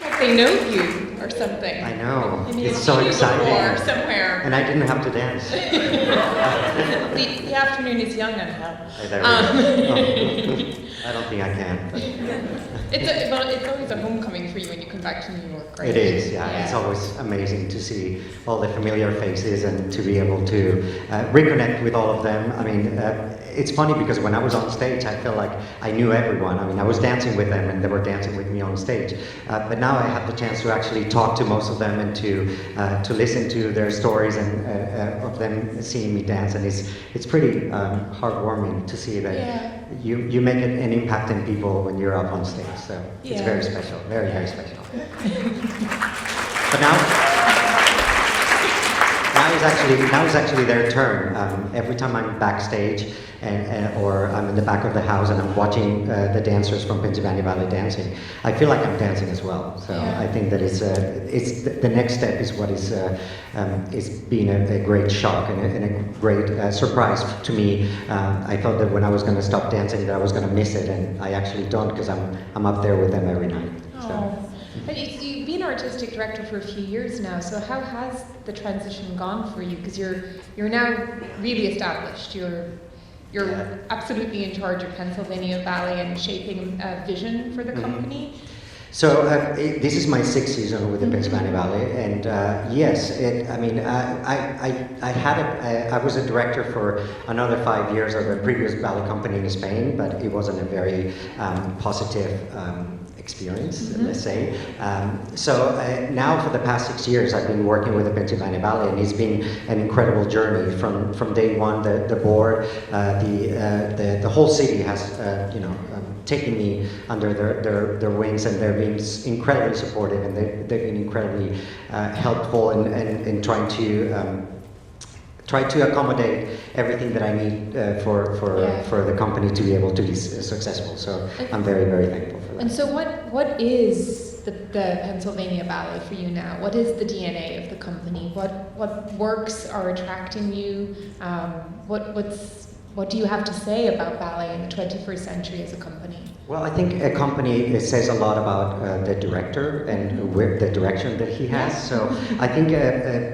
Like they know you or something. I know. And it's so exciting. Somewhere. And I didn't have to dance. the afternoon is young and hell. I don't think I can. But. It's always a homecoming for you when you come back to New York, right? It is, yeah. It's always amazing to see all the familiar faces and to be able to reconnect with all of them. I mean, it's funny because when I was on stage, I felt like I knew everyone. I mean, I was dancing with them and they were dancing with me on stage. But now I have the chance to actually talk to most of them and to listen to their stories and of them seeing me dance. And it's pretty heartwarming to see that you make an impact in people when you're up on stage. So it's very special, very, very special. But now is actually their turn. Every time I'm backstage or I'm in the back of the house and I'm watching the dancers from Pennsylvania Ballet dancing, I feel like I'm dancing as well. So I think that it's the next step is what is being a great shock and a great surprise to me. I thought that when I was going to stop dancing that I was going to miss it, and I actually don't, because I'm up there with them every night. So. But you've been artistic director for a few years now, so how has the transition gone for you? Because you're now really established. You're absolutely in charge of Pennsylvania Ballet and shaping a vision for the company. So this is my 6th season with the Pennsylvania Ballet, and yes, I was a director for another 5 years of a previous ballet company in Spain, but it wasn't a very positive experience, let's say. So now for the past 6 years I've been working with the Pennsylvania Ballet, and it's been an incredible journey from day one. The board, the whole city has taken me under their wings, and they're being incredibly supportive, and they've been incredibly helpful in trying to accommodate everything that I need for the company to be able to be successful. So I'm very, very thankful for that. And so what is the Pennsylvania Ballet for you now? What is the DNA of the company? What works are attracting you? What do you have to say about ballet in the 21st century as a company? Well, I think a company says a lot about the director and the direction that he has. So I think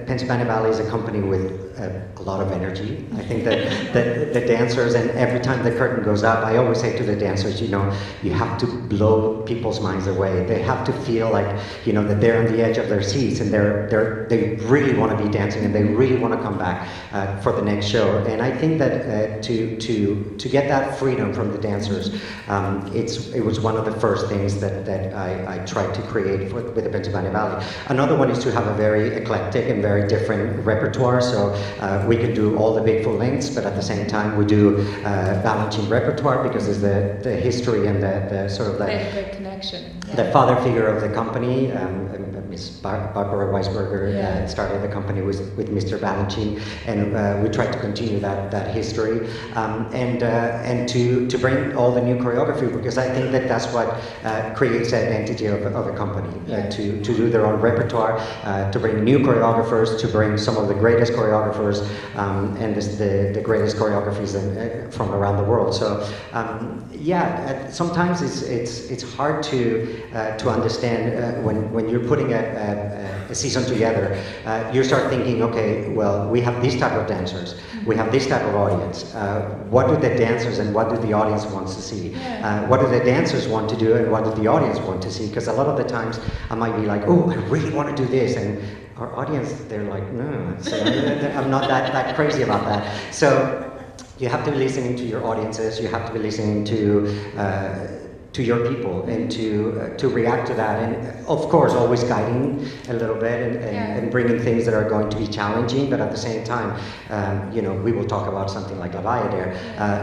Pennsylvania Ballet is a company with a lot of energy. I think that the dancers, and every time the curtain goes up, I always say to the dancers, you have to blow people's minds away. They have to feel like, that they're on the edge of their seats, and they really want to be dancing, and they really want to come back for the next show. And I think that to get that freedom from the dancers, it was one of the first things that I tried to create with the Pennsylvania Ballet. Another one is to have a very eclectic and very different repertoire. So we can do all the big full lengths, but at the same time we do balancing repertoire, because it's the history and the sort of the connection. The father figure of the company, Miss Barbara Weisberger, started the company with Mr. Balanchine, and we tried to continue that history, and to bring all the new choreography, because I think that that's what creates the identity of a company, to do their own repertoire, to bring new choreographers, to bring some of the greatest choreographers, and the greatest choreographies from around the world. So sometimes it's hard to understand when you're putting a season together. You start thinking, okay, well, we have this type of dancers, we have this type of audience. What do the dancers and what do the audience wants to see? What do the dancers want to do and what do the audience want to see? Because a lot of the times I might be like, oh, I really want to do this, and our audience, they're like, no, so I'm not that crazy about that. So you have to be listening to your audiences, you have to be listening to your people, and to react to that, and of course always guiding a little bit and bringing things that are going to be challenging, but at the same time, we will talk about something like La Bayadère.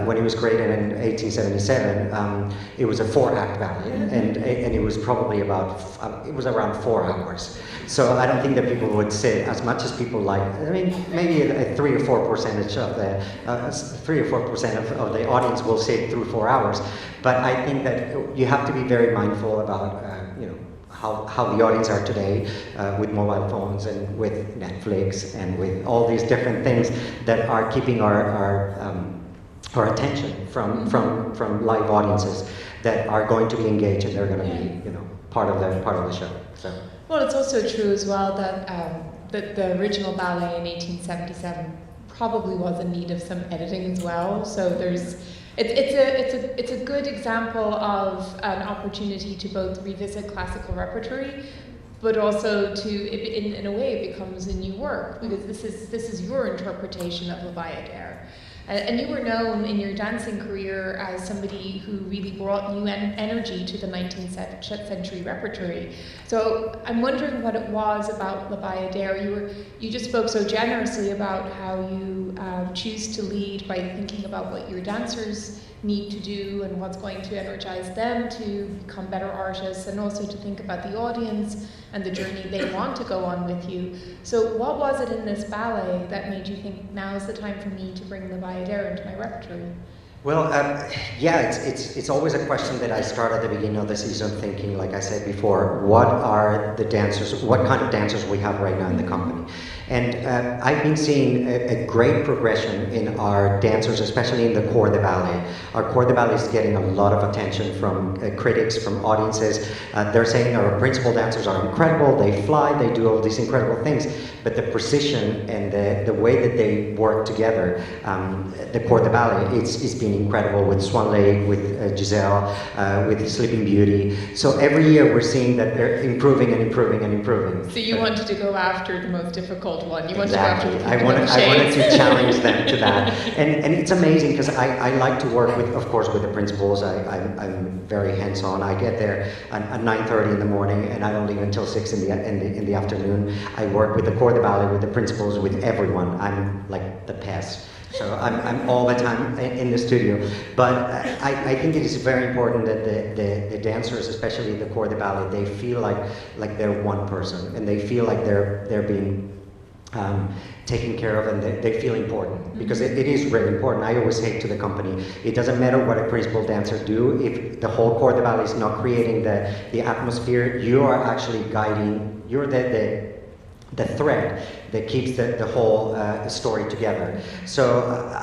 When it was created in 1877, it was a 4-act ballet, and it was probably it was around 4 hours. So I don't think that people would sit as much as people like. I mean, maybe a 3 or 4% of the 3 or 4% of the audience will sit through 4 hours. But I think that you have to be very mindful about how the audience are today with mobile phones and with Netflix and with all these different things that are keeping our attention from live audiences that are going to be engaged, and they're going to be part of the show. So. Well, it's also true as well that the original ballet in 1877 probably was in need of some editing as well. So it's a good example of an opportunity to both revisit classical repertory, but also in a way it becomes a new work, because this is your interpretation of the Bayadère. And you were known in your dancing career as somebody who really brought new energy to the 19th century repertory. So I'm wondering what it was about the Bayadère. You just spoke so generously about how you choose to lead by thinking about what your dancers need to do and what's going to energize them to become better artists, and also to think about the audience and the journey they want to go on with you. So what was it in this ballet that made you think, now is the time for me to bring the Bayadère into my repertory? Well, yeah, it's always a question that I start at the beginning of the season thinking, like I said before, what are the dancers, what kind of dancers we have right now in the company. And I've been seeing a great progression in our dancers, especially in the corps de ballet. Our corps de ballet is getting a lot of attention from critics, from audiences. They're saying our principal dancers are incredible, they fly, they do all these incredible things, but the precision and the way that they work together, the corps de ballet, it's been incredible with Swan Lake, with Giselle, with Sleeping Beauty. So every year we're seeing that they're improving and improving and improving. So you wanted to go after the most difficult one. You wanted exactly. to go after the I wanted to challenge them to that. And it's amazing because I like to work with, of course, with the principals. I'm very hands-on. I get there at 9:30 in the morning and I don't leave until 6 in the afternoon. I work with the corps de ballet, with the principals, with everyone. I'm like the pest. So I'm all the time in the studio. But I think it is very important that the dancers, especially the corps de ballet, they feel like they're one person, and they feel like they're being taken care of, and they feel important, because it is really important. I always say to the company, it doesn't matter what a principal dancer do, if the whole corps de ballet is not creating the atmosphere, you are actually guiding, you're the thread that keeps the whole story together. So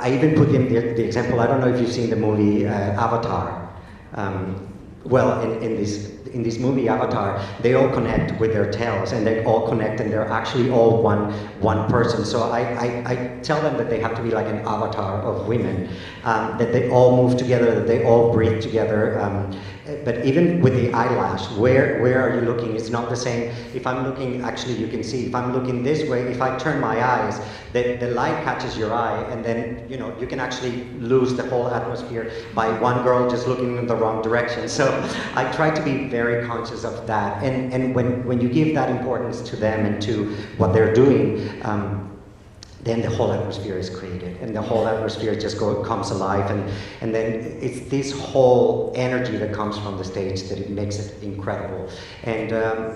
I even put in the example, I don't know if you've seen the movie Avatar. Well, in this movie Avatar, they all connect with their tails, and they all connect, and they're actually all one person. So I tell them that they have to be like an avatar of women, that they all move together, that they all breathe together. But even with the eyelash, where are you looking? It's not the same. If I'm looking, actually you can see, if I'm looking this way, if I turn my eyes, the light catches your eye, and then you can actually lose the whole atmosphere by one girl just looking in the wrong direction. So I try to be very conscious of that. And when you give that importance to them and to what they're doing, then the whole atmosphere is created, and the whole atmosphere just comes alive, and then it's this whole energy that comes from the stage that it makes it incredible. And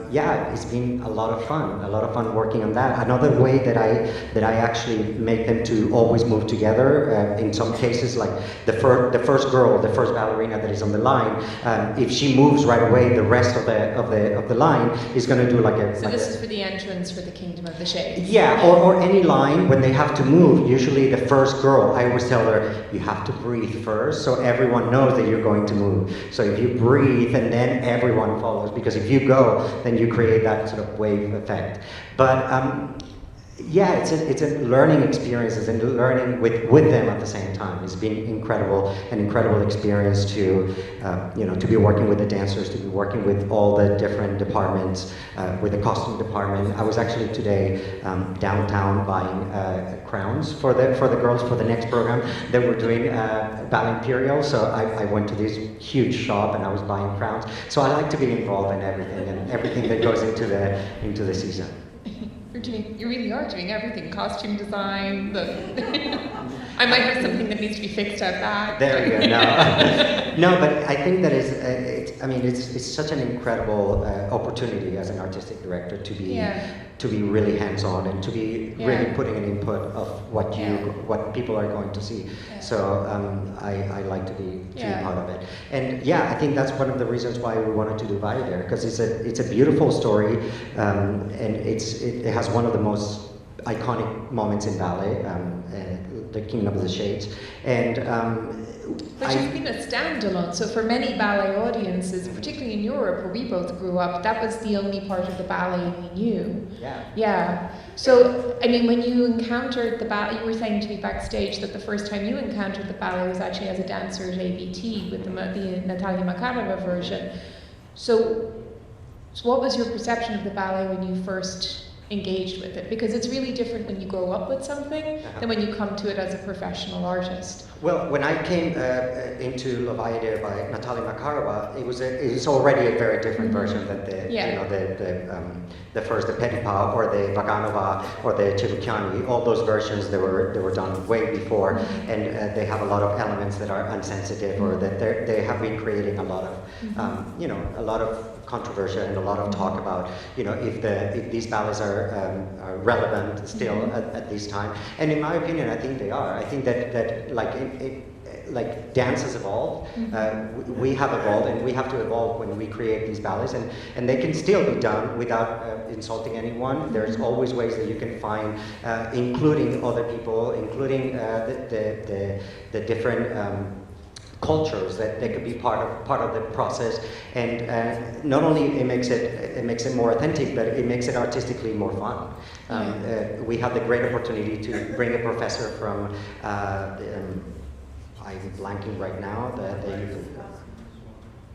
yeah, it's been a lot of fun working on that. Another way that I actually make them to always move together, in some cases, like the first ballerina that is on the line, if she moves right away, the rest of the line is going to do like a. So this is for the entrance for the Kingdom of the Shades. Yeah, or any line. When they have to move, usually the first girl, I always tell her, you have to breathe first, so everyone knows that you're going to move. So if you breathe, and then everyone follows, because if you go, then you create that sort of wave effect. But yeah, it's a learning experiences, and learning with them at the same time. It's been an incredible experience to to be working with the dancers, to be working with all the different departments, with the costume department. I was actually today downtown buying crowns for the girls for the next program. They were doing Ballet Imperial, so I went to this huge shop and I was buying crowns. So I like to be involved in everything that goes into the season. You really are doing everything. Costume design, I might have something that needs to be fixed out back. There you go. No, but I think that it's such an incredible opportunity as an artistic director to be really hands-on, and to be really putting an input of what people are going to see. Yeah. So I like to be part of it. And yeah, I think that's one of the reasons why we wanted to do Bayadère, because it's a beautiful story, and it has one of the most iconic moments in ballet, the Kingdom of the Shades, and but she's been a standalone, so for many ballet audiences, particularly in Europe where we both grew up, that was the only part of the ballet we knew. Yeah. Yeah. So, I mean, when you encountered the ballet, you were saying to me backstage that the first time you encountered the ballet was actually as a dancer at ABT with the Natalia Makarova version. So what was your perception of the ballet when you first engaged with it? Because it's really different when you grow up with something than when you come to it as a professional artist. Well, when I came into Bayadère by Natalia Makarova, it was already a very different version than the first, the Petipa or the Vaganova or the Chivukiani. All those versions they were done way before, and they have a lot of elements that are unsensitive, or that they have been creating a lot of a lot of controversy and a lot of talk about if these ballets are relevant still at this time. And in my opinion, I think they are. I think that like dance has evolved, we have evolved, and we have to evolve when we create these ballets, and they can still be done without insulting anyone. There's always ways that you can find, including other people, including the different cultures that they could be part of the process, and not only it makes it more authentic, but it makes it artistically more fun. We have the great opportunity to bring a professor from I'm blanking right now, the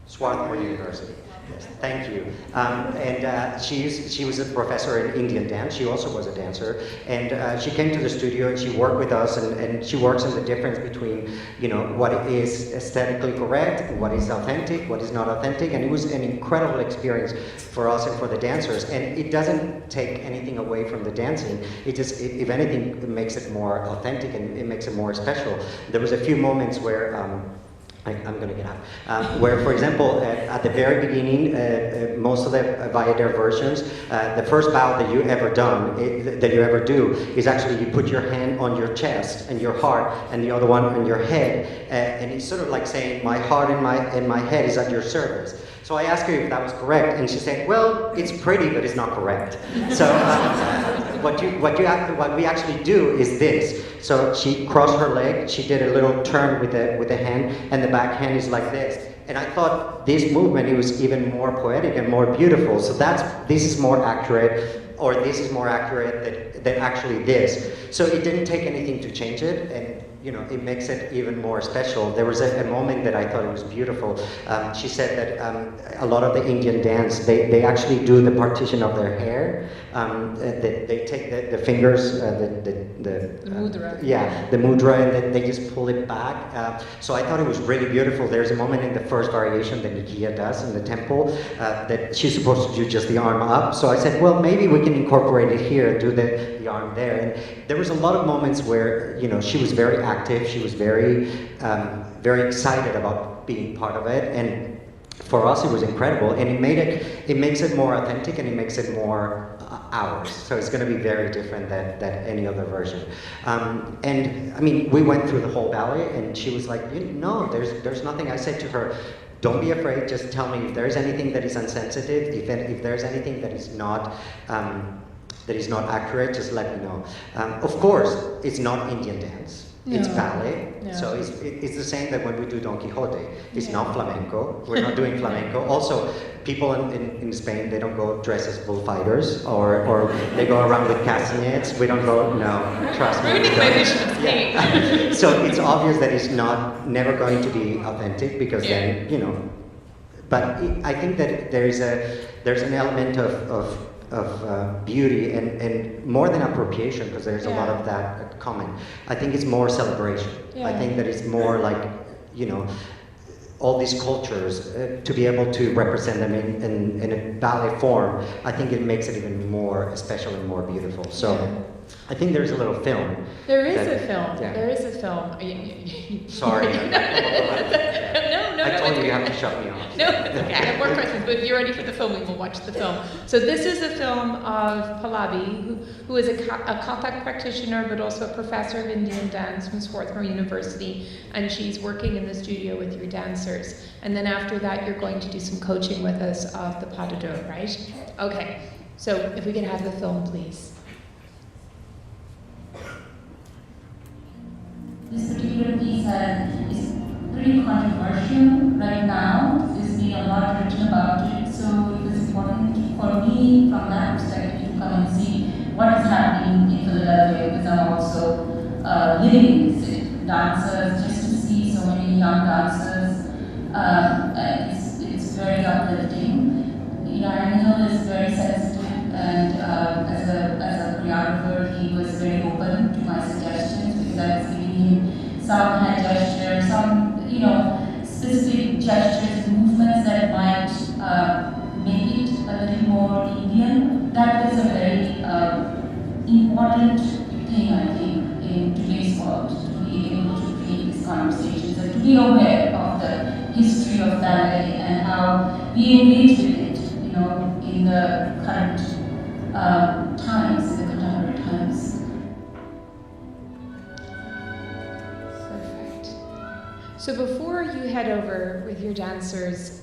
Swarthmore University. Yes, thank you. And she was a professor in Indian dance. She also was a dancer, and she came to the studio and she worked with us, and she works on the difference between what is aesthetically correct, what is authentic, what is not authentic, and it was an incredible experience for us and for the dancers. And it doesn't take anything away from the dancing. It just, if anything, it makes it more authentic and it makes it more special. There was a few moments where I'm going to get out. Where, for example, at the very beginning, most of the Bayadère versions, the first bow that you ever do, is actually you put your hand on your chest and your heart, and the other one on your head, and it's sort of like saying, my heart and my head is at your service. So I asked her if that was correct, and she said, well, it's pretty, but it's not correct. So what we actually do is this. So she crossed her leg, she did a little turn with the hand, and the back hand is like this. And I thought this movement, it was even more poetic and more beautiful. So this is more accurate, or this is more accurate than actually this. So it didn't take anything to change it, and it makes it even more special. There was a moment that I thought it was beautiful. She said that a lot of the Indian dance, they actually do the partition of their hair. They take the fingers, the mudra. Yeah, the mudra, and then they just pull it back. So I thought it was really beautiful. There's a moment in the first variation that Nikiya does in the temple that she's supposed to do just the arm up. So I said, well, maybe we can incorporate it here, do the arm there. And there was a lot of moments where she was very active. She was very, very excited about being part of it, and for us it was incredible. And it makes it more authentic, and it makes it more ours. So it's going to be very different than any other version. And I mean, we went through the whole ballet, and she was like, no, there's nothing. I said to her, don't be afraid. Just tell me if there's anything that is insensitive, if there's anything that is not accurate, just let me know. Of course, it's not Indian dance. It's ballet. No. So it's the same that when we do Don Quixote. It's not flamenco. We're not doing flamenco. Also, people in Spain, they don't go dressed as bullfighters, or they go around with castanets. We don't go, no, trust me. Ruining my vision of Spain. Yeah. So it's obvious that it's never going to be authentic, because then, but I think that there's an element of beauty and more than appropriation, because there's a lot of that common. I think it's more celebration. I think that it's more like, all these cultures, to be able to represent them in a ballet form, I think it makes it even more special and more beautiful. So I think there's a little film. There is a film. Yeah. There is a film. Sorry. No, I told you it's you have to shut me off. No, it's okay. I have more questions, but if you're ready for the film, we will watch the film. So this is a film of Pallavi, who is a Kathak practitioner, but also a professor of Indian dance from Swarthmore University, and she's working in the studio with your dancers. And then after that, you're going to do some coaching with us of the pas de deux, right? Okay. So if we can have the film, please. question right now. There's been a lot written about it, so it was important for me from that perspective to come and see what is happening in Philadelphia, because I'm also living in the city. Dancers, just to see so many young dancers, it's very uplifting. You know, Angel is very sensitive, and as a choreographer, he was very open to my suggestions, because I was giving him some hand gestures, some, you know, specific gestures and movements that might make it a little more Indian. That was a very important thing, I think, in today's world, to be able to create these conversations and to be aware of the history of ballet and how we engage with it, you know, in the current times, in the contemporary times. Perfect. So before you head over with your dancers,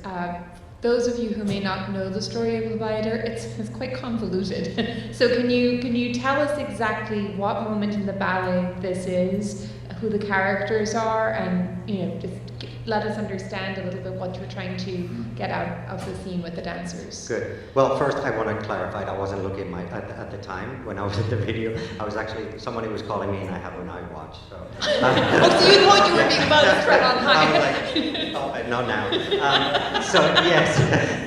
those of you who may not know the story of Bayadère, it's quite convoluted. So can you tell us exactly what moment in the ballet this is, who the characters are, and just let us understand a little bit what you're trying to get out of the scene with the dancers. Good. Well, first I want to clarify, I wasn't looking at the time when I was at the video. I was actually, somebody was calling me and I have an iWatch. So, so you thought you were being buzzed right on time. I was like, oh, not now. So yes,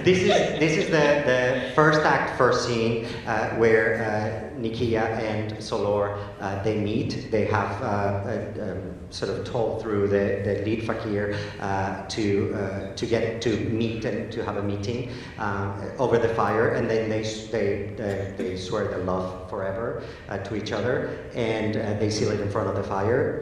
this is the first act, first scene where Nikiya and Solor, they meet. They have sort of told through the lead fakir to get to meet and to have a meeting over the fire, and then they swear their love forever to each other, and they seal it in front of the fire.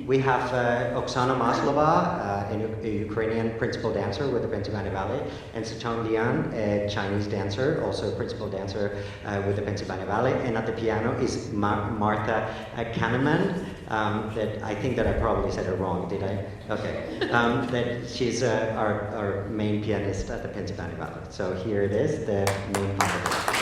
We have Oksana Maslova, a Ukrainian principal dancer with the Pennsylvania Ballet, and Zecheng Liang, a Chinese dancer, also a principal dancer with the Pennsylvania Ballet. And at the piano is Martha Kahneman. That I think that I probably said it wrong, did I? Okay. That she's our main pianist at the Pennsylvania Ballet. So here it is, the main part of it.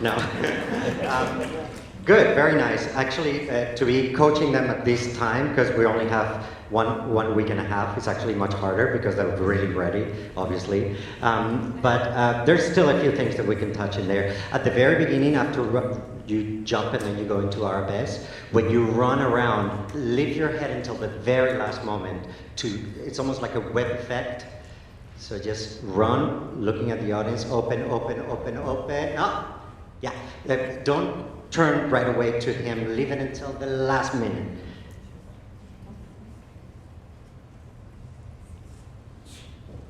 No. Good, very nice. Actually, to be coaching them at this time, because we only have one week and a half, it's actually much harder because they're really ready, obviously. But there's still a few things that we can touch in there. At the very beginning, after you jump and then you go into arabesque, when you run around, lift your head until the very last moment. It's almost like a web effect. So just run, looking at the audience, open, open, open, open. Oh, yeah, don't turn right away to him, leave it until the last minute.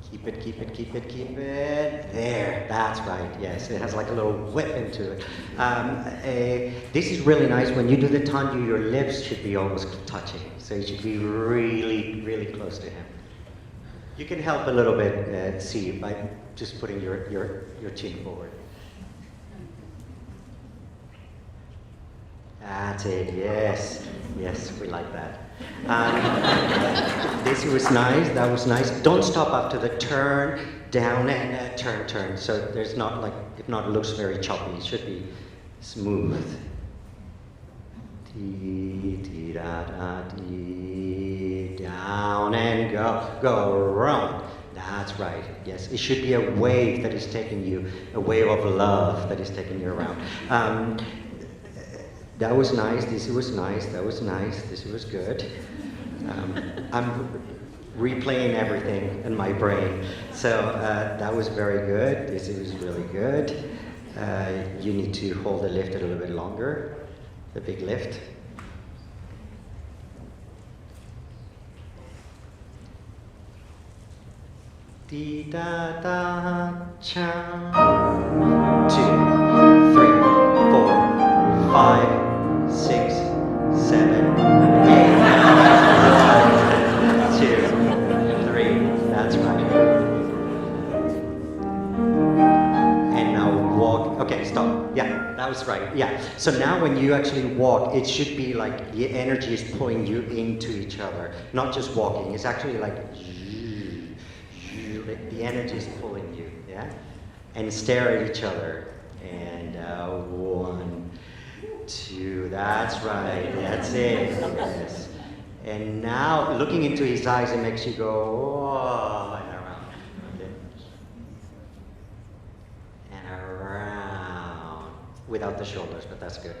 Keep it, keep it, keep it, keep it. There, that's right, yes. It has like a little whip into it. This is really nice. When you do the tendu, your lips should be almost touching. So you should be really, really close to him. You can help a little bit, see, by just putting your chin forward. That's it, yes. Yes, we like that. This was nice, that was nice. Don't stop after the turn, down and turn. So there's not like, if not, it looks very choppy. It should be smooth. Down and go around. That's right, yes. It should be a wave that is taking you, a wave of love that is taking you around. That was nice, this was nice, that was nice, this was good. I'm replaying everything in my brain. So that was very good, this was really good. You need to hold the lift a little bit longer, the big lift. Dee da da cha. 2, 3, 4, 5, 6, 7, 8. 1, 2, 3. That's right. And now walk. Okay, stop. Yeah, that was right. Yeah. So now when you actually walk, it should be like the energy is pulling you into each other, not just walking. It's actually like the energy is pulling you, yeah? And stare at each other. And 1, 2, that's right, that's it, yes. And now, looking into his eyes, it makes you go, oh, and around. Okay. And around. Without the shoulders, but that's good.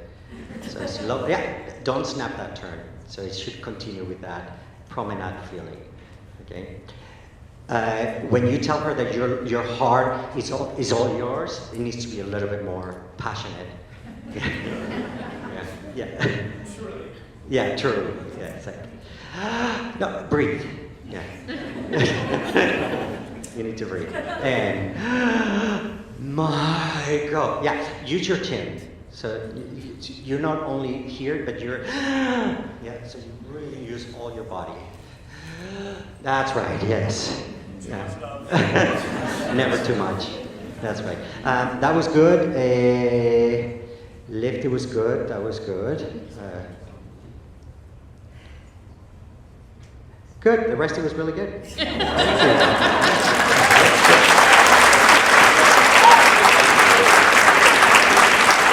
So slow, yeah, don't snap that turn. So it should continue with that promenade feeling, okay? When you tell her that your heart is all yours, it needs to be a little bit more passionate. Yeah. Truly. Yeah, truly. Yeah, it's like, no, breathe. Yeah. You need to breathe. And my God. Yeah, use your chin. So you're not only here, but you're, yeah, so you really use all your body. That's right, yes. Yeah. Never too much. That's right. That was good. Lift, it was good. That was good. Good. The rest of it was really good. Thank you.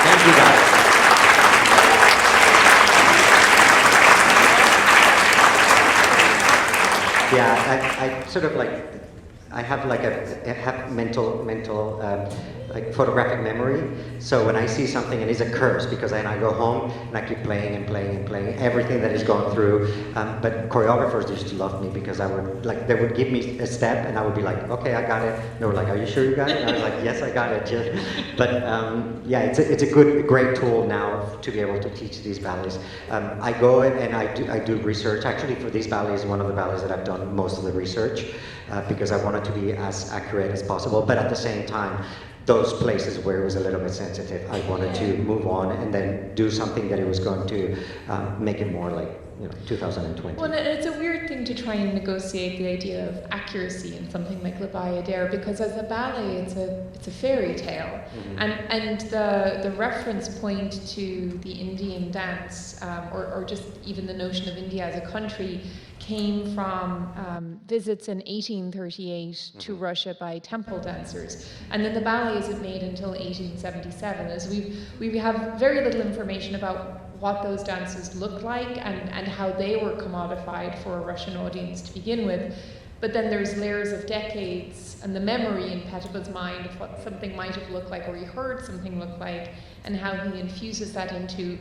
Thank you, guys. Yeah, I sort of like, I have like a mental like photographic memory. So when I see something and it's a curse, because then I go home and I keep playing and playing and playing everything that is going through. But choreographers used to love me because I would like, they would give me a step and I would be like, okay, I got it. They were like, are you sure you got it? And I was like, yes, I got it. Yeah. But yeah, it's a great tool now to be able to teach these ballets. I go and I do research. Actually, for these ballets, one of the ballets that I've done most of the research because I wanted to be as accurate as possible. But at the same time, those places where it was a little bit sensitive, I wanted to move on and then do something that it was going to make it more like, 2020. Well, it's a weird thing to try and negotiate the idea of accuracy in something like the Bayadère, because as a ballet, it's a fairy tale, and the reference point to the Indian dance, or just even the notion of India as a country, came from visits in 1838 to Russia by temple dancers, and then the ballet isn't made until 1877. As we have very little information about what those dances looked like and how they were commodified for a Russian audience to begin with. But then there's layers of decades and the memory in Petipa's mind of what something might have looked like, or he heard something look like, and how he infuses that into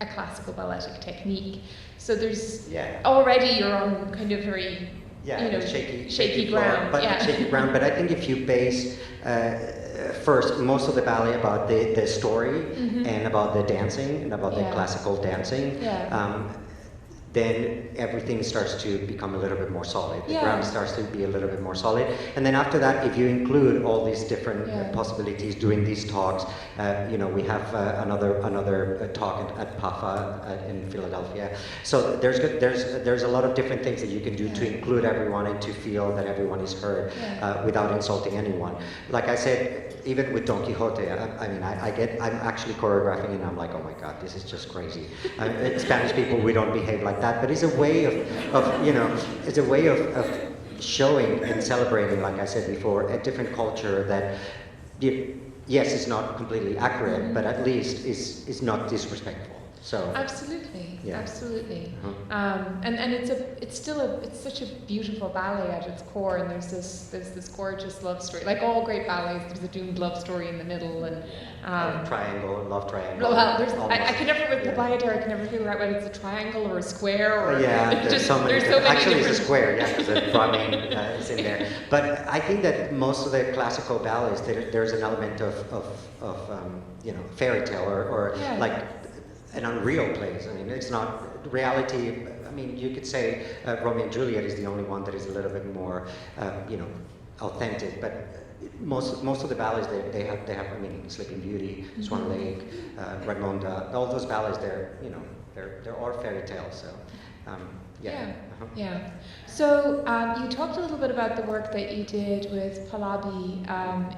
a classical balletic technique. So there's already you're on kind of very shaky ground. Shaky ground. But I think if you base first most of the ballet about the story and about the dancing and about the classical dancing, then everything starts to become a little bit more solid. The ground starts to be a little bit more solid. And then after that, if you include all these different possibilities during these talks, we have another talk at PAFA in Philadelphia. So there's a lot of different things that you can do to include everyone and to feel that everyone is heard without insulting anyone. Like I said, even with Don Quixote, I'm actually choreographing and I'm like, oh my God, this is just crazy. Spanish people, we don't behave like that, but it's a way of showing and celebrating, like I said before, a different culture that, yes, it's not completely accurate, but at least is not disrespectful. So absolutely. Uh-huh. And it's such a beautiful ballet at its core, and there's this gorgeous love story. Like all great ballets, there's a doomed love story in the middle, and love triangle. Well, I can never with the Bayadère, I can never figure out whether it's a triangle or a square or there's so many. Actually, it's a square, because the drumming is in there. But I think that most of the classical ballets, there's an element of fairy tale or like an unreal place. I mean, it's not reality. I mean, you could say Romeo and Juliet is the only one that is a little bit more, authentic. But most of the ballets they have. I mean, Sleeping Beauty, Swan Lake, Raimonda. All those ballets, they're all fairy tales. So. So you talked a little bit about the work that you did with Pallavi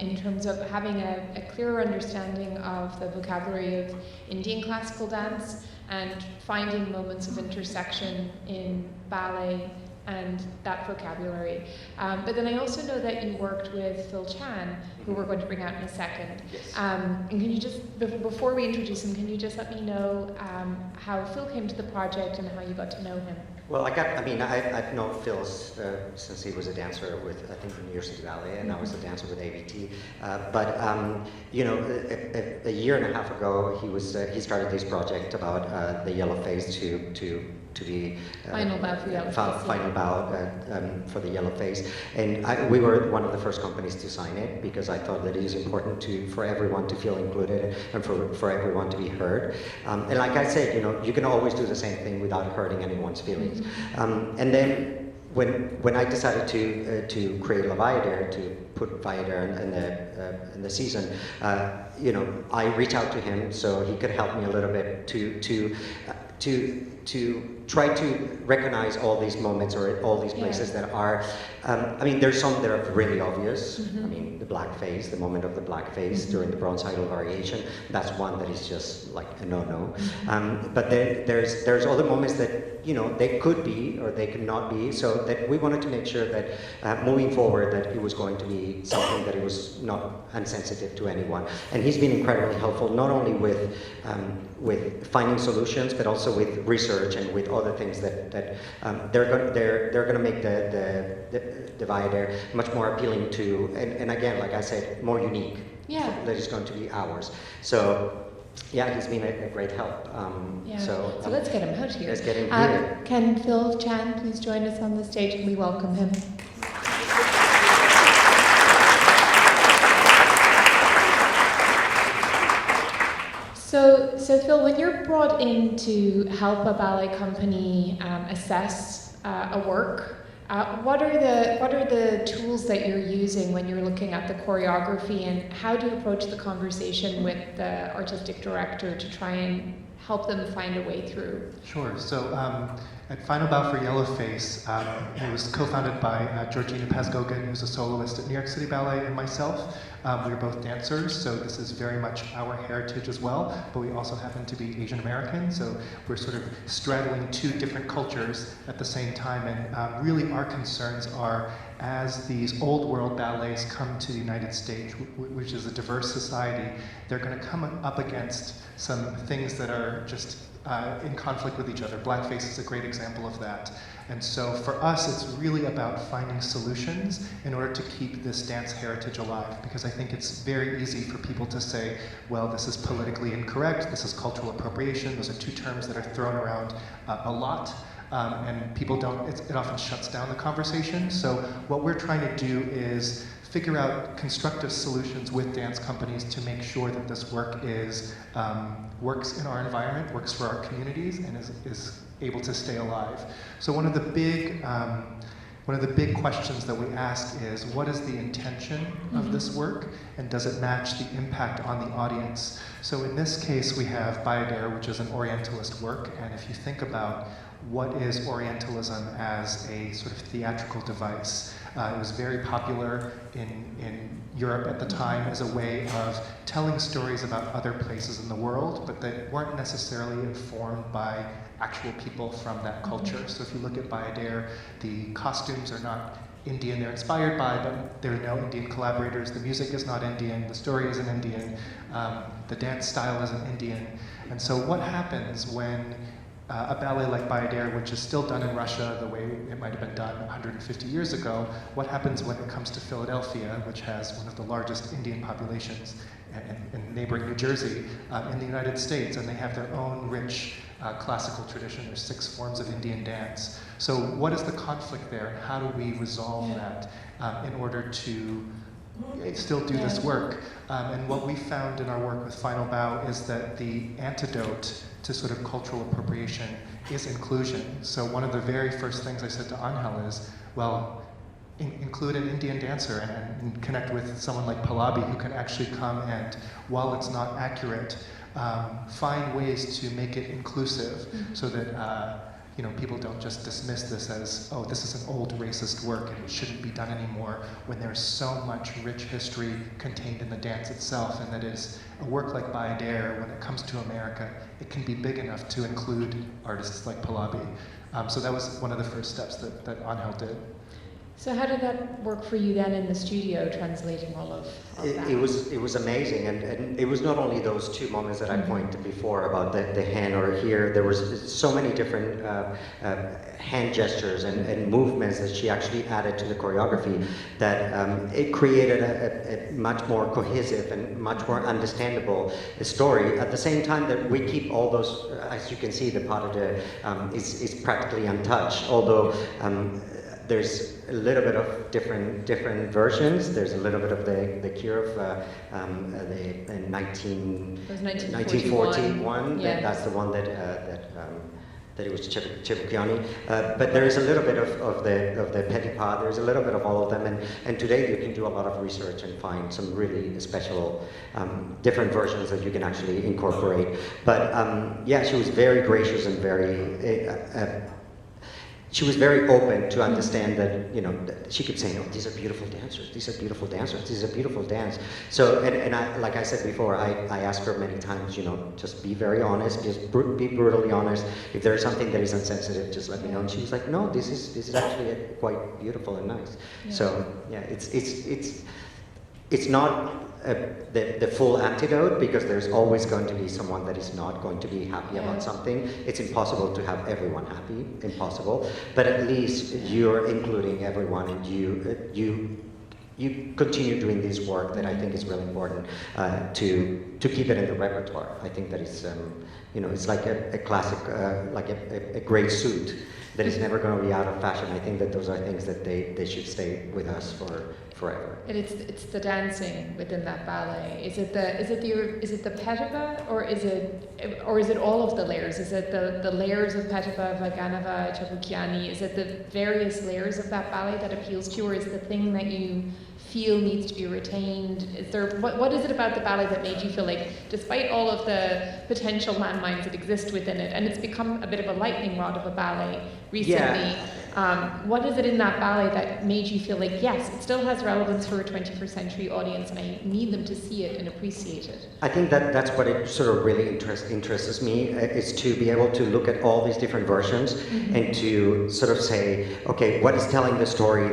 in terms of having a clearer understanding of the vocabulary of Indian classical dance and finding moments of intersection in ballet and that vocabulary. But then I also know that you worked with Phil Chan, who we're going to bring out in a second. Yes. And can you just, before we introduce him, can you just let me know how Phil came to the project and how you got to know him? Well, I've known Phil since he was a dancer with, I think, the New York City Ballet, and I was a dancer with ABT. But a year and a half ago, he started this project about the Yellowface to be Final Bow for Yellowface. Final Bow for the Yellowface, and we were one of the first companies to sign it because I thought that it is important for everyone to feel included and for everyone to be heard. And like I said, you can always do the same thing without hurting anyone's feelings. And then when I decided to create La Bayadère, to put Bayadère in the season, I reached out to him so he could help me a little bit to try to recognize all these moments or all these places that are, there's some that are really obvious. I mean, the blackface, the moment of the blackface during the bronze idol variation, that's one that is just like a no-no. But then there's other moments that, they could be or they could not be, so that we wanted to make sure that moving forward that it was going to be something that it was not insensitive to anyone. And he's been incredibly helpful, not only with finding solutions, but also with research and with other things that they're going to make the Bayadère much more appealing to, and again, like I said, more unique. That is going to be ours. So. Yeah, he's been a great help. So let's get him out here. Let's get him here. Can Phil Chan please join us on the stage, and we welcome him. So Phil, when you're brought in to help a ballet company assess a work, what are the tools that you're using when you're looking at the choreography, and how do you approach the conversation with the artistic director to try and help them find a way through? Sure. So At Final Bow for Yellowface, it was co-founded by Georgina Pazgogan, who's a soloist at New York City Ballet, and myself. We are both dancers, so this is very much our heritage as well, but we also happen to be Asian American, so we're sort of straddling two different cultures at the same time, and really our concerns are as these old world ballets come to the United States, which is a diverse society, they're going to come up against some things that are just in conflict with each other. Blackface is a great example of that. And so for us, it's really about finding solutions in order to keep this dance heritage alive, because I think it's very easy for people to say, well, this is politically incorrect, this is cultural appropriation. Those are two terms that are thrown around a lot. And people don't, it often shuts down the conversation. So what we're trying to do is figure out constructive solutions with dance companies to make sure that this work is, works in our environment, works for our communities, and is able to stay alive. So one of the big questions that we ask is, what is the intention of this work, and does it match the impact on the audience? So in this case, we have Bayadère, which is an Orientalist work, and if you think about what is Orientalism as a sort of theatrical device, it was very popular in Europe at the time as a way of telling stories about other places in the world, but that weren't necessarily informed by actual people from that culture. So if you look at Bayadère, the costumes are not Indian, they're inspired by, but there are no Indian collaborators. The music is not Indian, the story isn't Indian, the dance style isn't Indian. And so what happens when a ballet like Bayadère, which is still done in Russia the way it might have been done 150 years ago, what happens when it comes to Philadelphia, which has one of the largest Indian populations, and neighboring New Jersey in the United States, and they have their own rich classical tradition. There's 6 forms of Indian dance. So what is the conflict there, and how do we resolve that in order to still do this work? And what we found in our work with Final Bow is that the antidote to sort of cultural appropriation is inclusion. So one of the very first things I said to Angel is, well, include an Indian dancer and connect with someone like Pallavi who can actually come and, while it's not accurate, find ways to make it inclusive so that you know, people don't just dismiss this as, oh, this is an old racist work and it shouldn't be done anymore, when there's so much rich history contained in the dance itself, and that is a work like Bayadère, when it comes to America, it can be big enough to include artists like Pallavi. So that was one of the first steps that Angel did. So how did that work for you then in the studio, translating all of that? It was amazing, and it was not only those 2 moments that I pointed before about the hand or here. There was so many different hand gestures and movements that she actually added to the choreography that it created a much more cohesive and much more understandable story. At the same time that we keep all those, as you can see, the pas de deux is practically untouched, although there's a little bit of different versions. There's a little bit of the cure of the 1941. Yeah. That's the one that it was Chebukiani. But there is a little bit of the petit pas. There's a little bit of all of them. And today you can do a lot of research and find some really special different versions that you can actually incorporate. But yeah, she was very gracious and very. She was very open to understand that, you know, she could say, oh, these are beautiful dancers, these are beautiful dancers, these are beautiful dance. So, and I, like I said before, I asked her many times, you know, just be very honest, just be brutally honest. If there's something that is insensitive, just let me know. And she was like, no, this is actually quite beautiful and nice. Yeah. So, yeah, it's not the full antidote, because there's always going to be someone that is not going to be happy about something. It's impossible to have everyone happy, impossible. But at least you're including everyone, and you continue doing this work that I think is really important to keep it in the repertoire. I think that is, you know, it's like a classic, like a great suit that is never going to be out of fashion. I think that those are things that they should stay with us forever. And it's the dancing within that ballet. Is it the Petava, or is it all of the layers? Is it the layers of Petava, Vaganova, Chabukiani? Is it the various layers of that ballet that appeals to you, or is the thing that you feel needs to be retained? Is there what is it about the ballet that made you feel like, despite all of the potential landmines that exist within it, and it's become a bit of a lightning rod of a ballet recently, what is it in that ballet that made you feel like, yes, it still has relevance for a 21st century audience and I need them to see it and appreciate it? I think that's what it sort of really interests me, is to be able to look at all these different versions and to sort of say, okay, what is telling the story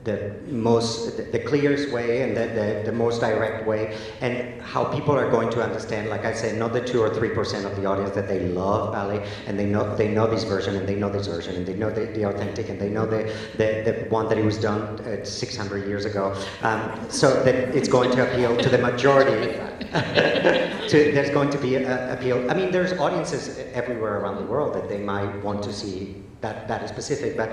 the clearest way and the most direct way, and how people are going to understand, like I said, not the 2 or 3% of the audience that they love ballet and they know this version and they know this version and they know the authentic and they know the one that it was done 600 years ago, so that it's going to appeal to the majority. There's going to be appeal. I mean, there's audiences everywhere around the world that they might want to see that is specific, but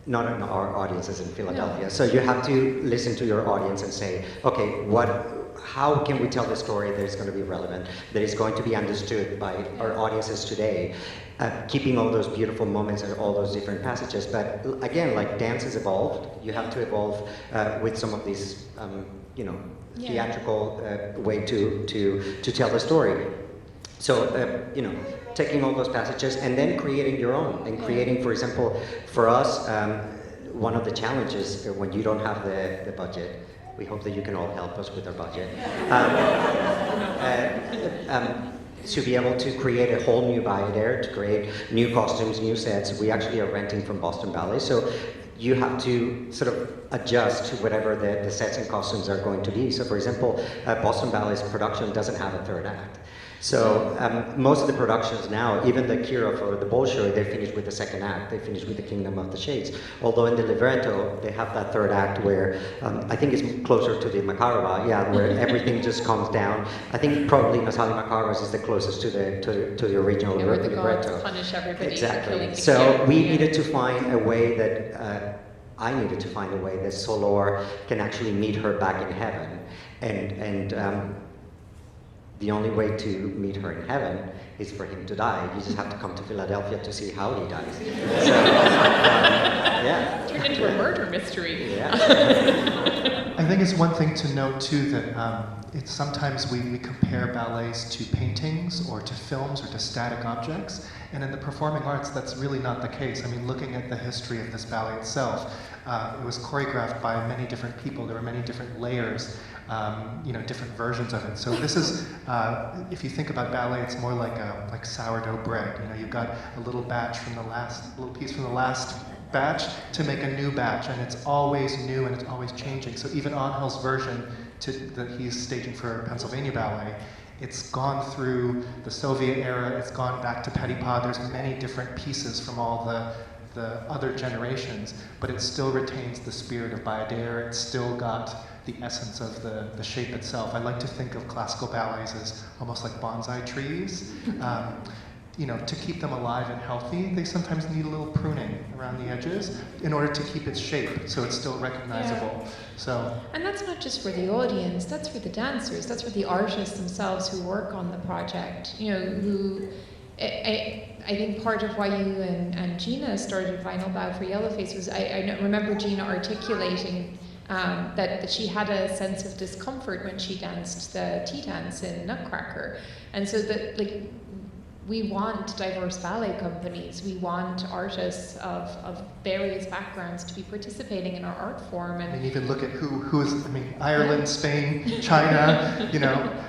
not in our audiences in Philadelphia. No. So you have to listen to your audience and say, okay, how can we tell the story that is going to be relevant, that is going to be understood by our audiences today, keeping all those beautiful moments and all those different passages. But again, like dance has evolved, you have to evolve with some of these, theatrical way to tell the story. So, taking all those passages and then creating your own, and creating, for example, for us, one of the challenges when you don't have the budget, we hope that you can all help us with our budget, to be able to create a whole new Bayadère, to create new costumes, new sets. We actually are renting from Boston Ballet, so you have to sort of adjust to whatever the sets and costumes are going to be. So, for example, Boston Ballet's production doesn't have a third act. So most of the productions now, even the Curator for the Bolshoi, they finish with the second act. They finish with the Kingdom of the Shades. Although in the libretto, they have that third act where I think it's closer to the Makarova, where everything just calms down. I think probably Nasali Makarovas is the closest to the original where the libretto. gods punish everybody. Exactly. So we needed to find a way that. I needed to find a way that Solor can actually meet her back in heaven, and the only way to meet her in heaven is for him to die. You just have to come to Philadelphia to see how he dies. So, turned into a murder mystery. I think it's one thing to note too that it's sometimes we compare ballets to paintings or to films or to static objects, and in the performing arts that's really not the case. I mean, looking at the history of this ballet itself, it was choreographed by many different people. There were many different layers, different versions of it. So this is, if you think about ballet, it's more like sourdough bread. You've got a little piece from the last batch to make a new batch, and it's always new and it's always changing. So even Angel's version that he's staging for Pennsylvania Ballet, it's gone through the Soviet era, it's gone back to Petit Pas. There's many different pieces from all the other generations, but it still retains the spirit of Bayadère. It's still got the essence of the shape itself. I like to think of classical ballets as almost like bonsai trees. To keep them alive and healthy, they sometimes need a little pruning around the edges in order to keep its shape so it's still recognizable. So, and that's not just for the audience, that's for the dancers, that's for the artists themselves who work on the project, who I think part of why you and Gina started Vinyl Bow for Yellowface was I remember Gina articulating that she had a sense of discomfort when she danced the tea dance in Nutcracker, and so that we want diverse ballet companies. We want artists of various backgrounds to be participating in our art form. And even look at who is, Ireland, Spain, China,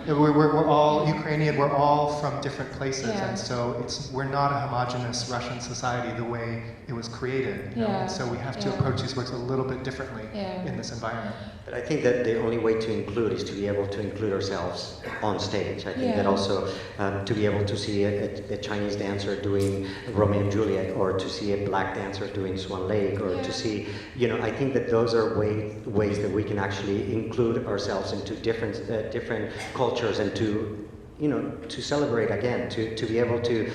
we're all Ukrainian, we're all from different places. And so we're not a homogenous Russian society the way it was created. And so we have to approach these works a little bit differently in this environment. But I think that the only way to include is to be able to include ourselves on stage. I think that also to be able to see a Chinese dancer doing Romeo and Juliet, or to see a black dancer doing Swan Lake, or to see, I think that those are ways that we can actually include ourselves into different cultures, and to celebrate again, to be able to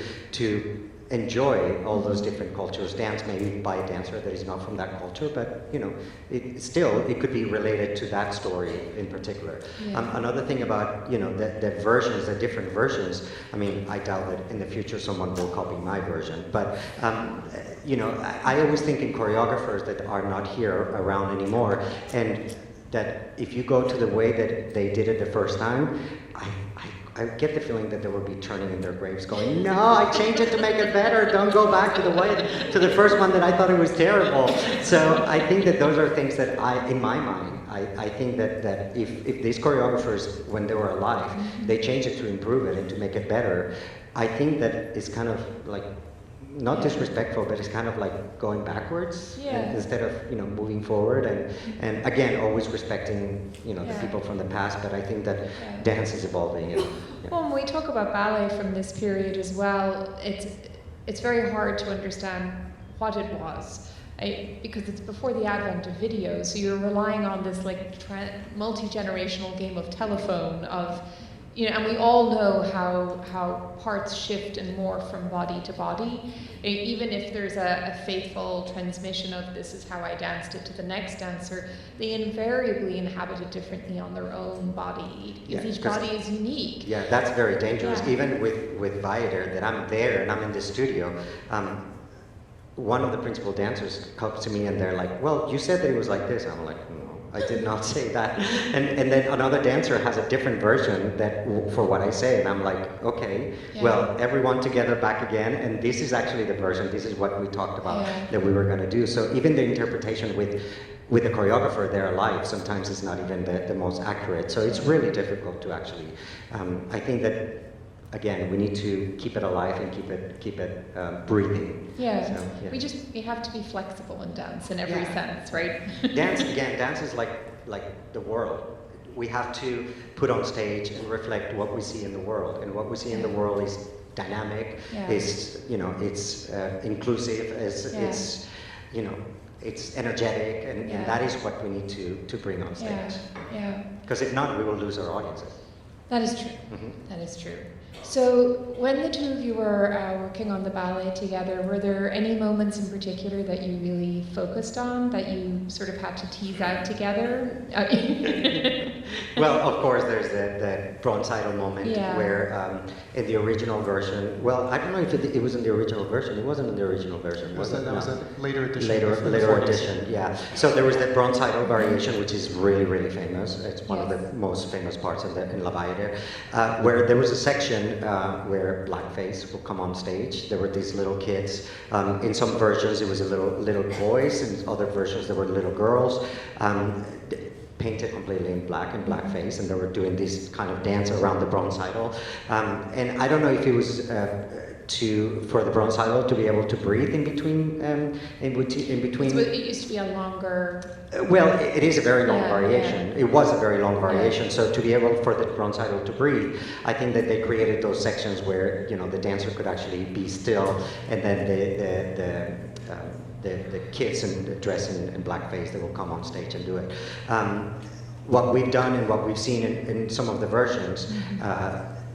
enjoy all those different cultures, dance maybe by a dancer that is not from that culture, but you know, it could be related to that story in particular. Yeah. Another thing about, you know, the versions, the different versions, I mean, I doubt that in the future someone will copy my version, but you know, I always think in choreographers that are not here around anymore, and that if you go to the way that they did it the first time, I get the feeling that they will be turning in their graves going, no, I changed it to make it better, don't go back to the first one that I thought it was terrible. So I think that those are things that in my mind, I think that if these choreographers, when they were alive, they changed it to improve it and to make it better, I think that it's kind of like, not disrespectful, but it's kind of like going backwards instead of, you know, moving forward, and again, always respecting, you know, the people from the past, but I think that dance is evolving. And, well, when we talk about ballet from this period as well, it's very hard to understand what it was. Because it's before the advent of video, so you're relying on this like multi-generational game of telephone of, you know, and we all know how parts shift and morph from body to body. Even if there's a faithful transmission of this is how I danced it to the next dancer, they invariably inhabit it differently on their own body, because each body is unique. Yeah, that's very dangerous. Even with Bayadère, that I'm there and I'm in the studio, one of the principal dancers comes to me and they're like, well, you said that it was like this. I'm like, no, I did not say that. And then another dancer has a different version that for what I say, and I'm like, okay, well, everyone together back again, and this is actually the version, this is what we talked about that we were going to do. So even the interpretation with the choreographer, they're alive, sometimes it's not even the most accurate. So it's really difficult to actually, I think that, again, we need to keep it alive and keep it breathing. Yeah. So, We have to be flexible in dance in every sense, right? Dance is like the world. We have to put on stage and reflect what we see in the world, and what we see in the world is dynamic. Is, you know, it's inclusive. It's, you know, it's energetic, and that is what we need to bring on stage. Because if not, we will lose our audiences. That is true. That is true. So when the two of you were working on the ballet together, were there any moments in particular that you really focused on, that you sort of had to tease out together? Well, of course, there's the bronze idol moment where in the original version, well, I don't know if it was in the original version. It wasn't in the original version, was it? That was a later edition. Later edition, yeah. So there was the bronze idol variation, which is really, really famous. It's one of the most famous parts in La Bayadère, where there was a section where blackface will come on stage. There were these little kids. In some versions, it was little boys. In other versions, there were little girls. Painted completely in black and blackface, and they were doing this kind of dance around the bronze idol. And I don't know if it was for the bronze idol to be able to breathe in between. So it used to be a longer. Well, it is a very long variation. It was a very long variation. So to be able for the bronze idol to breathe, I think that they created those sections where, you know, the dancer could actually be still, and then the kids dressed in blackface, they will come on stage and do it. What we've done and what we've seen in some of the versions,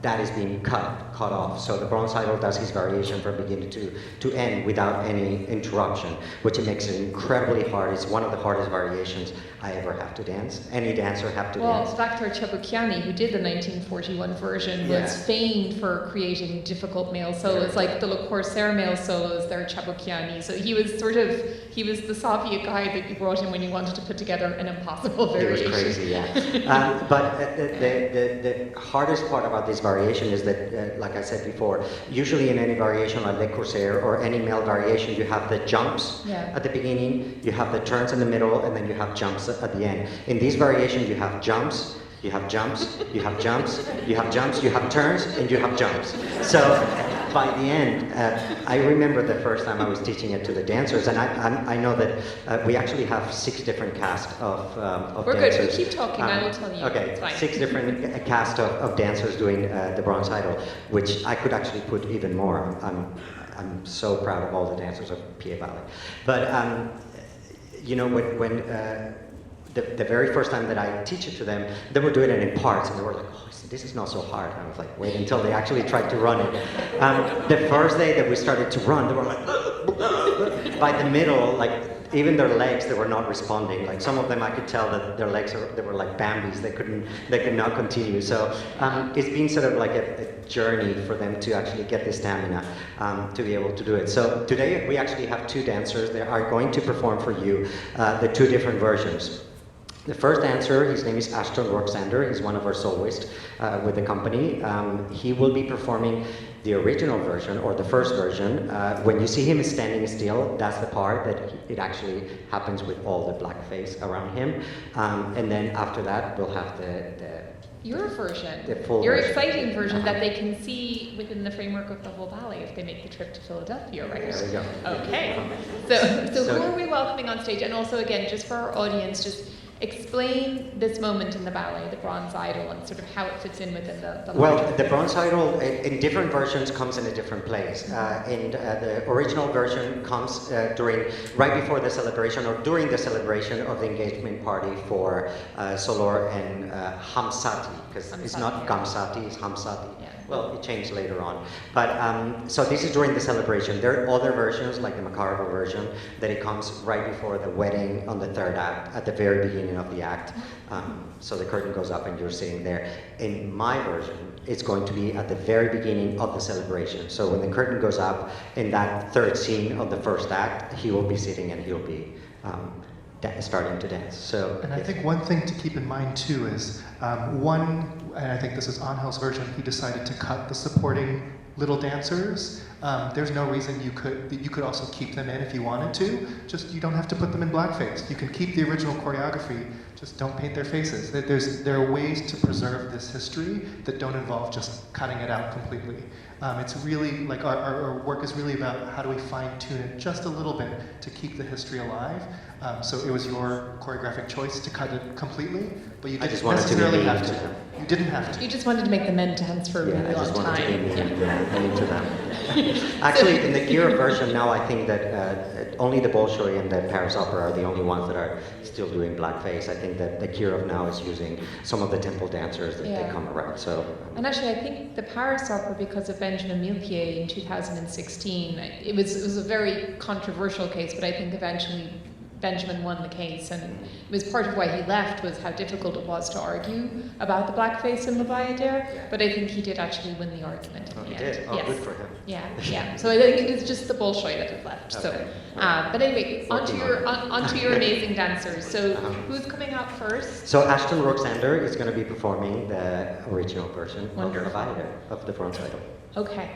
that is being cut off. So the bronze idol does his variation from beginning to end without any interruption, which makes it incredibly hard. It's one of the hardest variations I ever have to dance. Any dancer have to dance. Well, Dr. Chabukiani, who did the 1941 version, was famed for creating difficult male solos, like the Le Corsaire male solos, they're Chabukiani. So he was the Soviet guy that you brought in when you wanted to put together an impossible variation. It was crazy, but the hardest part about this variation is that, like I said before, usually in any variation like Le Corsaire or any male variation, you have the jumps at the beginning, you have the turns in the middle, and then you have jumps at the end. In these variations, you have jumps, you have jumps, you have jumps, you have jumps, you have turns, and you have jumps. So by the end, I remember the first time I was teaching it to the dancers, and I know that we actually have 6 different casts of We're dancers. good, we keep talking, I will tell you. Okay, it's fine. 6 different cast of dancers doing the bronze idol, which I could actually put even more. I'm so proud of all the dancers of PA Ballet. But you know, when the very first time that I teach it to them, they were doing it in parts, and they were like, oh, this is not so hard. And I was like, wait until they actually tried to run it. The first day that we started to run, they were like, by the middle, like, even their legs, they were not responding. Like some of them, I could tell that their legs they were like Bambis. They could not continue. So it's been sort of like a journey for them to actually get the stamina to be able to do it. So today we actually have two dancers that are going to perform for you the two different versions. The first dancer, his name is Ashton Roxander. He's one of our soloists with the company. He will be performing the original version, or the first version. When you see him standing still, that's the part that it actually happens with all the blackface around him. And then after that, we'll have your version, the full your version. exciting version that they can see within the framework of the whole ballet if they make the trip to Philadelphia, right? There we go. Okay. So who are we welcoming on stage? And also, again, just for our audience, just explain this moment in the ballet, the Bronze Idol, and sort of how it fits in within the Well, the Bronze Idol in different versions comes in a different place. And the original version comes right before the celebration, or during the celebration of the engagement party for Solor and Gamzatti, because it's not Gamzatti, it's Gamzatti. Yeah. Well, it changed later on. But so this is during the celebration. There are other versions, like the Makarova version, that it comes right before the wedding on the third act, at the very beginning of the act. So the curtain goes up and you're sitting there. In my version, it's going to be at the very beginning of the celebration. So when the curtain goes up in that third scene of the first act, he will be sitting and he'll be starting to dance. So, and I think one thing to keep in mind too is and I think this is Angel's version, he decided to cut the supporting little dancers. There's no reason you could also keep them in if you wanted to. Just you don't have to put them in blackface. You can keep the original choreography, just don't paint their faces. There are ways to preserve this history that don't involve just cutting it out completely. It's really like our work is really about how do we fine tune it just a little bit to keep the history alive. So it was your choreographic choice to cut it completely, but you didn't necessarily have to. You didn't have to. You just wanted to make the men dance for a really long time. Into them. Actually, in the Kira version now, I think that only the Bolshoi and the Paris Opera are the only ones that are still doing blackface. I think that the Kira now is using some of the temple dancers that they come around. So. And actually, I think the Paris Opera, because of Benjamin Millepied in 2016, it was a very controversial case, but I think eventually Benjamin won the case, and it was part of why he left was how difficult it was to argue about the blackface in the Bayadère, but I think he did actually win the argument in the end. Did? Oh, yes. Good for him. Yeah. So I think it's just the Bolshoi that has left. Okay. So, but anyway, onto your amazing dancers. So who's coming out first? So Ashton Roxander is going to be performing the original version Wonderful. of the Bayadère, of the Bronze Idol. Okay.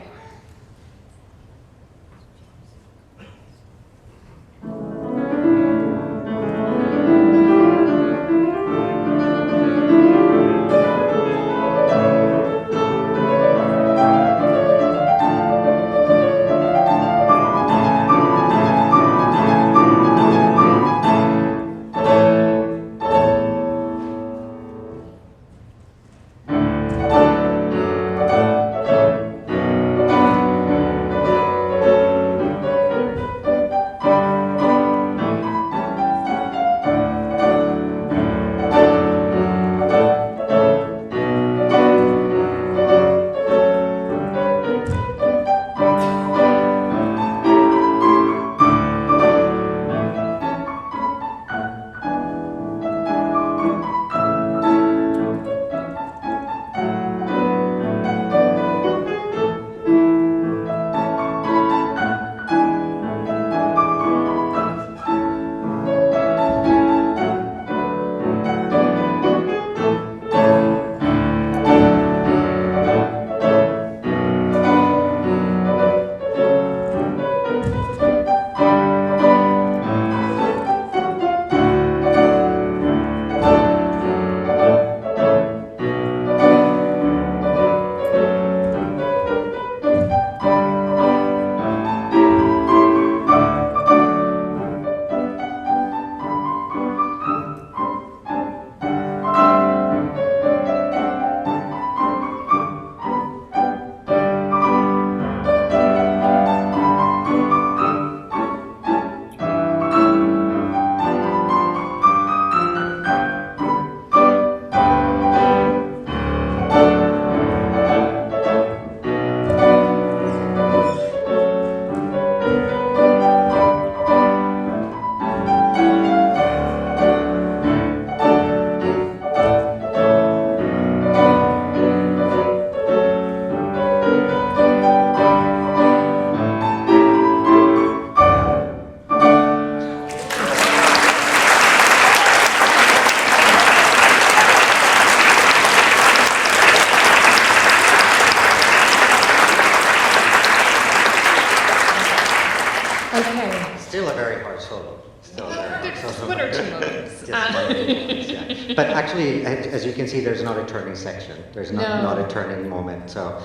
Just one or two moments. Just one or two moments, yeah. But actually, as you can see, there's not a turning section. There's not a turning moment. So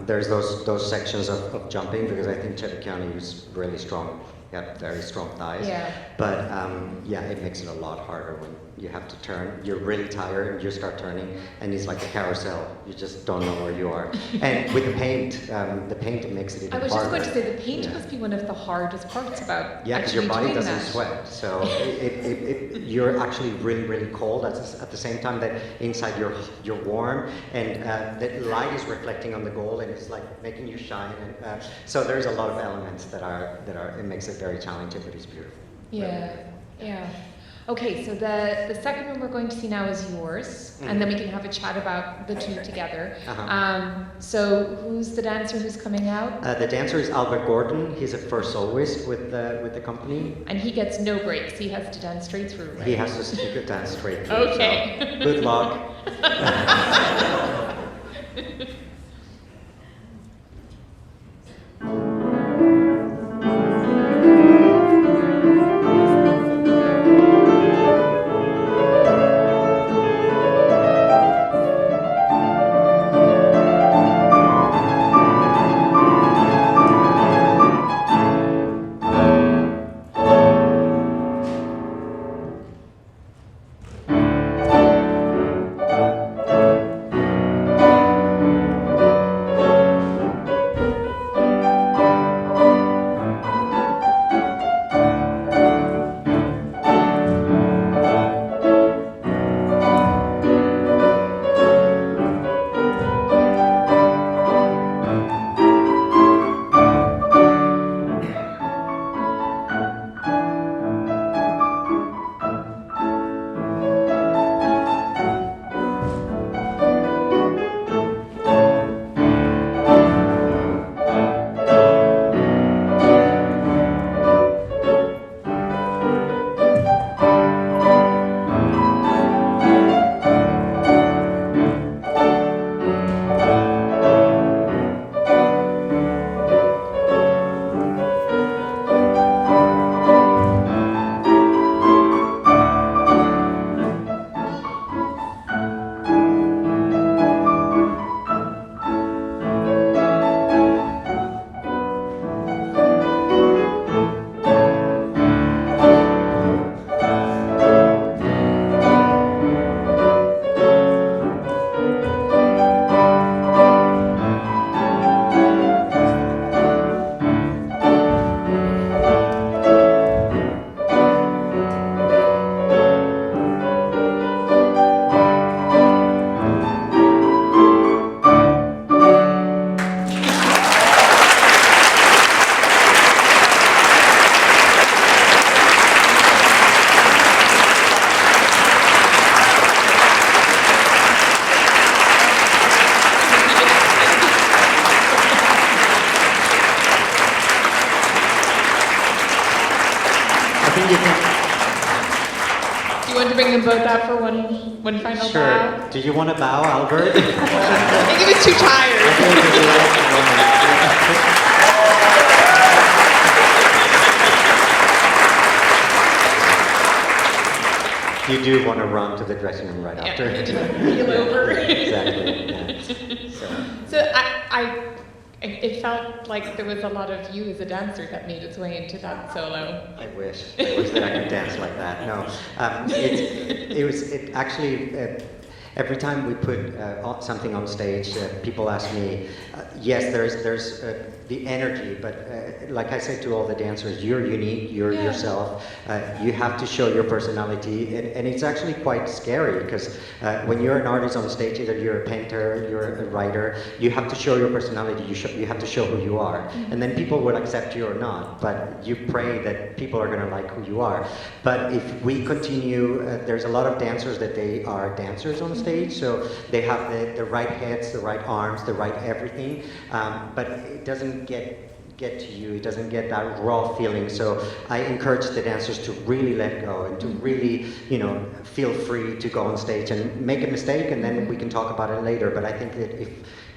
there's those sections of jumping, because I think Chevikiani is really strong. Got very strong thighs. Yeah. But yeah, it makes it a lot harder when you have to turn. You're really tired and you start turning, and it's like a carousel. You just don't know where you are. And with the paint makes it even harder. I was just going to say, the paint must be one of the hardest parts about because your body doesn't that. sweat. So you're actually really, really cold at the same time that inside you're warm, and the light is reflecting on the gold, and it's like making you shine. And so there's a lot of elements that are it makes it very challenging, but it's beautiful. Yeah, yeah. Okay, so the second one we're going to see now is yours, and then we can have a chat about the two together. So who's the dancer who's coming out? The dancer is Albert Gordon. He's a first soloist with the company. And he gets no breaks. He has to dance straight through, right? He has to dance straight through. Okay. So good luck. Bring them both out for one final bow? Sure. Do you want to bow, Albert? I think he was too tired. You do want to run to the dressing room right after. Heel over. Exactly. Yeah. So it felt like there was a lot of you as a dancer that made its way into that solo. I wish that I could dance like that. No, it actually. Every time we put something on stage, people ask me, yes, there's the energy, but like I say to all the dancers, you're unique, you're yourself, you have to show your personality, and it's actually quite scary, because when you're an artist on stage, either you're a painter, you're a writer, you have to show your personality, you have to show who you are, and then people will accept you or not, but you pray that people are going to like who you are. But if we continue, there's a lot of dancers that they are dancers on stage, so they have the right heads, the right arms, the right everything, but it doesn't get get to you, it doesn't get that raw feeling. So I encourage the dancers to really let go and to really, you know, feel free to go on stage and make a mistake, and then we can talk about it later. But I think that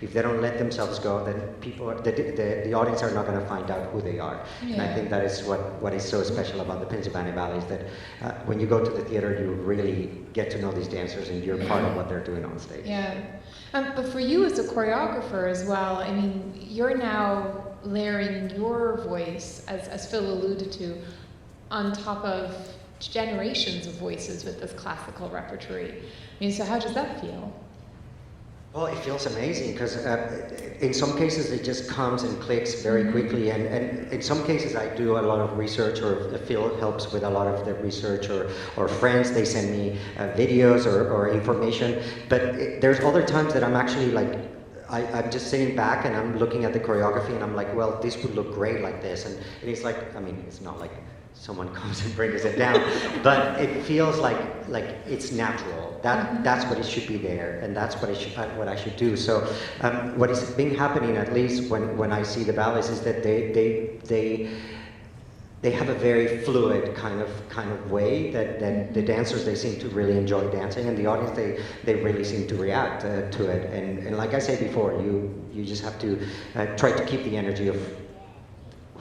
if they don't let themselves go, then the audience are not going to find out who they are. Yeah. And I think that is what is so special about the Pennsylvania Ballet, is that when you go to the theater, you really get to know these dancers and you're part of what they're doing on stage. Yeah. But for you as a choreographer as well, I mean, you're now layering your voice, as Phil alluded to, on top of generations of voices with this classical repertory. I mean, so how does that feel? Well, it feels amazing because in some cases it just comes and clicks very quickly, and in some cases I do a lot of research, or Phil helps with a lot of the research, or friends, they send me videos or information, but there's other times that I'm actually like, I'm just sitting back and I'm looking at the choreography and I'm like, well, this would look great like this, and it's like, I mean, it's not like someone comes and brings it down, but it feels like it's natural. That's what it should be there, and that's what I should do. So what is been happening, at least when I see the ballets, is that they have a very fluid kind of way that the dancers, they seem to really enjoy dancing, and the audience, they really seem to react to it. And like I said before, you just have to try to keep the energy of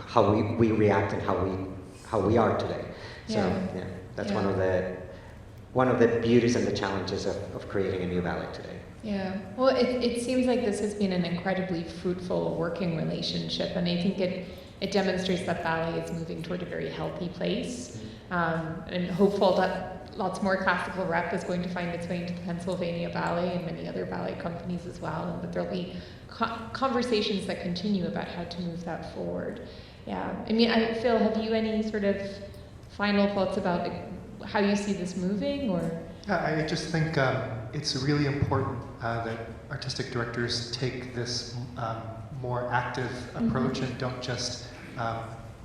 how we react and how we are today. So yeah, that's one of the beauties and the challenges of creating a new ballet today. Yeah, well, it seems like this has been an incredibly fruitful working relationship, and I think it demonstrates that ballet is moving toward a very healthy place, and hopeful that lots more classical rep is going to find its way into the Pennsylvania Ballet and many other ballet companies as well, and that there'll be conversations that continue about how to move that forward. Yeah, I mean, Phil, have you any sort of final thoughts about how you see this moving, or? I just think it's really important that artistic directors take this more active approach and don't just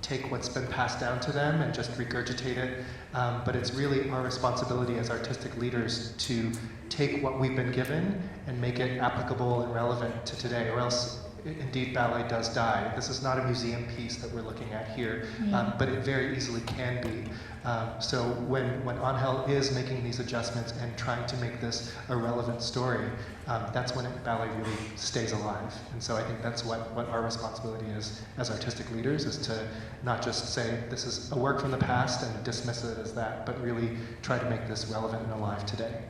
take what's been passed down to them and just regurgitate it, but it's really our responsibility as artistic leaders to take what we've been given and make it applicable and relevant to today, or else indeed ballet does die. This is not a museum piece that we're looking at here, but it very easily can be. So when Angel is making these adjustments and trying to make this a relevant story, that's when ballet really stays alive. And so I think that's what our responsibility is as artistic leaders, is to not just say this is a work from the past and dismiss it as that, but really try to make this relevant and alive today.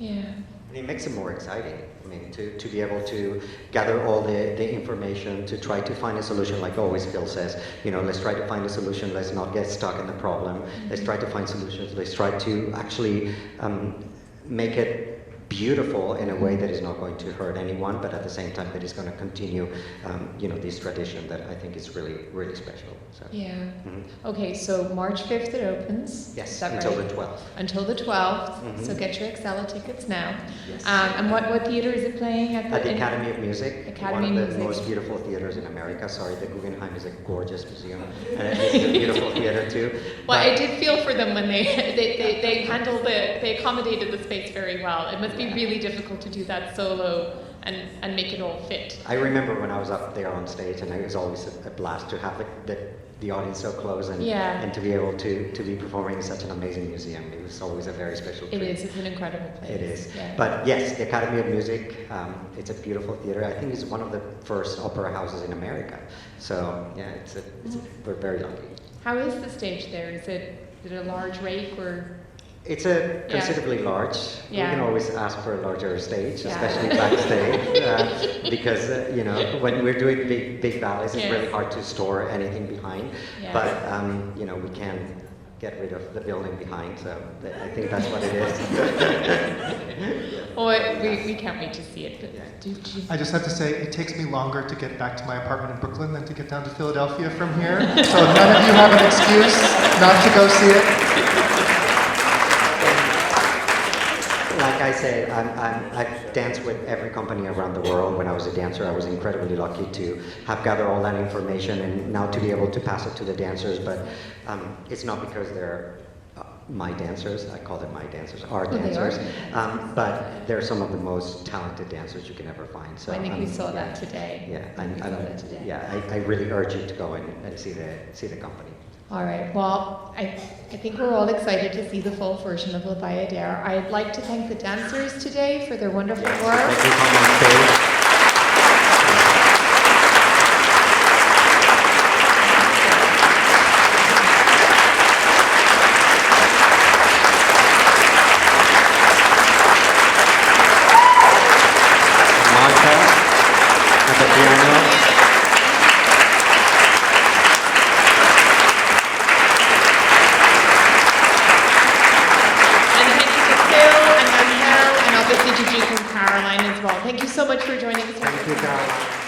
Yeah. And it makes it more exciting. I mean, to be able to gather all the information, to try to find a solution, like always Phil says, you know, let's try to find a solution, let's not get stuck in the problem, let's try to find solutions, let's try to actually make it beautiful in a way that is not going to hurt anyone, but at the same time that is going to continue, you know, this tradition that I think is really, really special. So. Yeah. Okay, so March 5th it opens. Yes, is that until right? the 12th. Until the 12th. So get your Excella tickets now. Yes. And what theater is it playing at? At the Academy of Music, Academy one of the Music. most beautiful theaters in America. Sorry, the Guggenheim is a gorgeous museum, and it is a beautiful theater too. Well, I did feel for them when they handled they accommodated the space very well. It must be really difficult to do that solo and make it all fit. I remember when I was up there on stage, and it was always a blast to have the audience so close, and to be able to be performing in such an amazing museum. It was always a very special treat. It's an incredible place. It is. Yeah. But yes, the Academy of Music, it's a beautiful theater. I think it's one of the first opera houses in America. So yeah, we're very lucky. How is the stage there? Is it a large rake or? It's a considerably large. Yeah. We can always ask for a larger stage, especially backstage, because you know, when we're doing big ballets, it's really hard to store anything behind. Yeah. But you know, we can get rid of the building behind. So I think that's what it is. Well, we can't wait to see it. I just have to say, it takes me longer to get back to my apartment in Brooklyn than to get down to Philadelphia from here. So none of you have an excuse not to go see it. Like I said, I've danced with every company around the world. When I was a dancer, I was incredibly lucky to have gathered all that information and now to be able to pass it to the dancers. But it's not because they're my dancers. I call them my dancers, our Oh, they dancers. are? But they're some of the most talented dancers you can ever find. So I think we saw yeah, that today. Yeah, We saw that today. yeah. I really urge you to go and see the company. All right. Well, I think we're all excited to see the full version of La Bayadère. I'd like to thank the dancers today for their wonderful Yes, work. thank you, come on stage. Martha at the piano. And thank you to Phil and Angel and obviously to Duke and Caroline as well. Thank you so much for joining us. Thank you, Caroline.